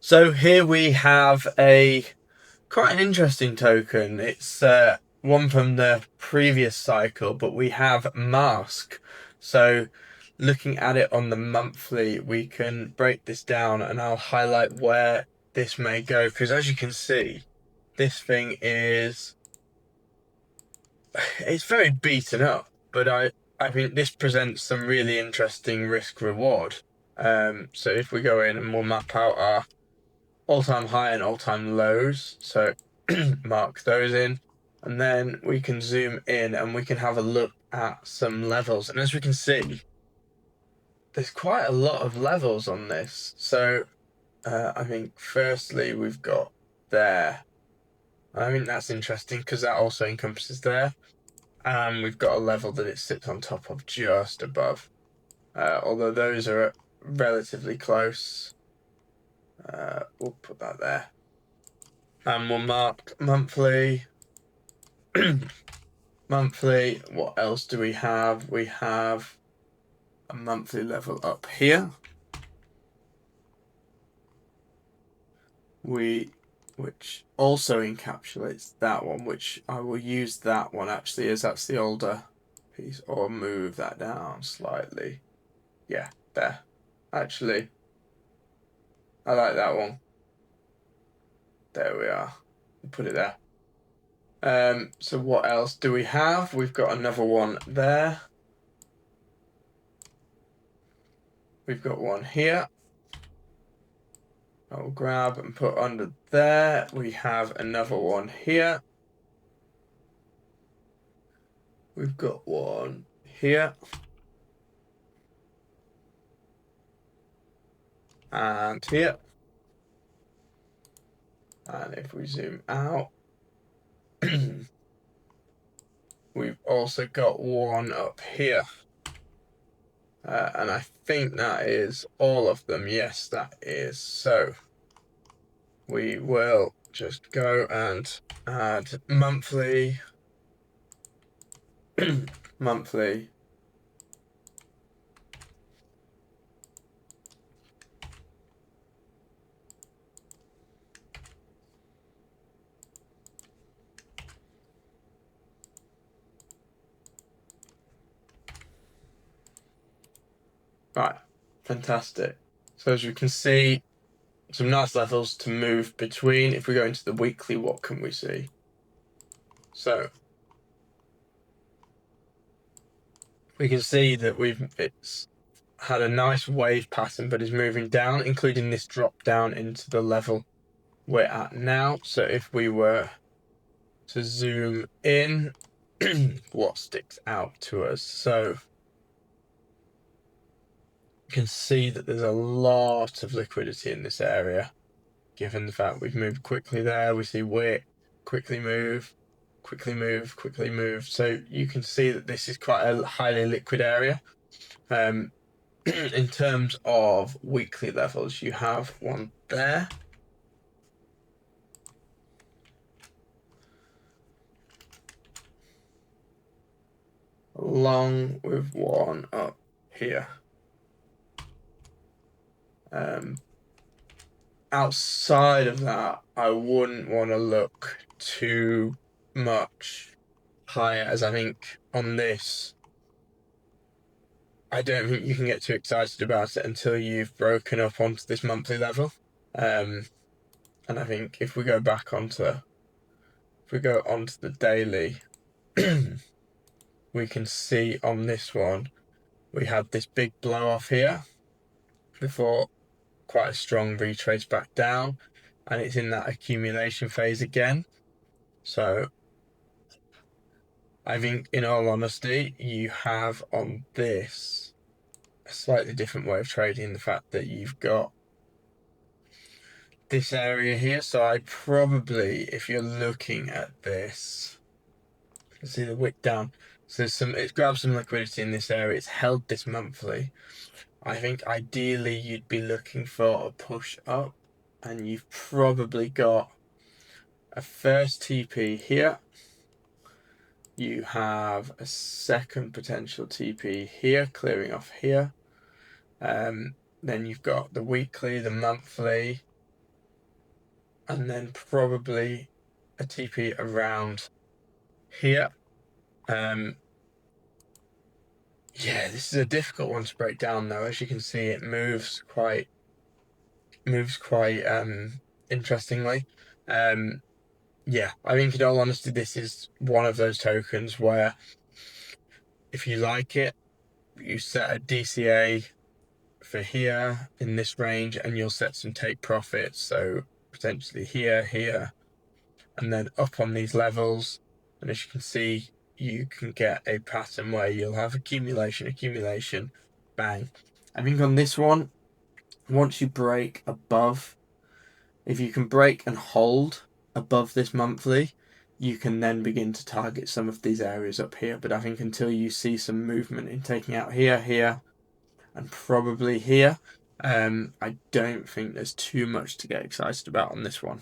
So here we have quite an interesting token. It's one from the previous cycle, but we have mask. So looking at it on the monthly, we can break this down and I'll highlight where this may go, because as you can see, this thing it's very beaten up, but I think this presents some really interesting risk reward. So if we go in and we'll map out our all-time high and all-time lows, so mark those in, and then we can zoom in and we can have a look at some levels. And as we can see, there's quite a lot of levels on this. So I think firstly we've got there. I think that's interesting because that also encompasses there. And we've got a level that it sits on top of just above, although those are relatively close. We'll put that there. And we'll mark monthly. Monthly, what else do we have? We have a monthly level up here. Which also encapsulates that one, which I will use that one actually, as that's the older piece, or move that down slightly. Yeah, there. Actually, I like that one. There we are. Put it there. So what else do we have? We've got another one there. We've got one here. I'll grab and put under there. We have another one here. We've got one here. And here. And if we zoom out, we've also got one up here. And I think that is all of them. Yes, that is. So we will just go and add monthly. Monthly. Right, fantastic. So as you can see, some nice levels to move between. If we go into the weekly, what can we see? So we can see that it's had a nice wave pattern, but is moving down, including this drop down into the level we're at now. So if we were to zoom in, what sticks out to us? So you can see that there's a lot of liquidity in this area, given the fact we've moved quickly there. We see wick quickly move, quickly move, quickly move. So you can see that this is quite a highly liquid area. In terms of weekly levels, you have one there. Along with one up here. Outside of that, I wouldn't want to look too much higher, as I think on this, I don't think you can get too excited about it until you've broken up onto this monthly level. And I think if we go onto the daily, we can see on this one, we had this big blow off here before quite a strong retrace back down, and it's in that accumulation phase again. So I think, in all honesty, you have on this a slightly different way of trading, the fact that you've got this area here. So I probably, if you're looking at this, you can see the wick down. So it's grabbed some liquidity in this area. It's held this monthly. I think ideally you'd be looking for a push up, and you've probably got a first TP here. You have a second potential TP here, clearing off here. Then you've got the weekly, the monthly, and then probably a TP around here. Yeah, this is a difficult one to break down though. As you can see, it moves quite interestingly. Yeah, I think in all honesty, this is one of those tokens where if you like it, you set a DCA for here in this range, and you'll set some take profits. So potentially here, here, and then up on these levels. And as you can see, you can get a pattern where you'll have accumulation, accumulation, bang. I think on this one, once you break above, if you can break and hold above this monthly, you can then begin to target some of these areas up here. But I think until you see some movement in taking out here, here, and probably here, I don't think there's too much to get excited about on this one.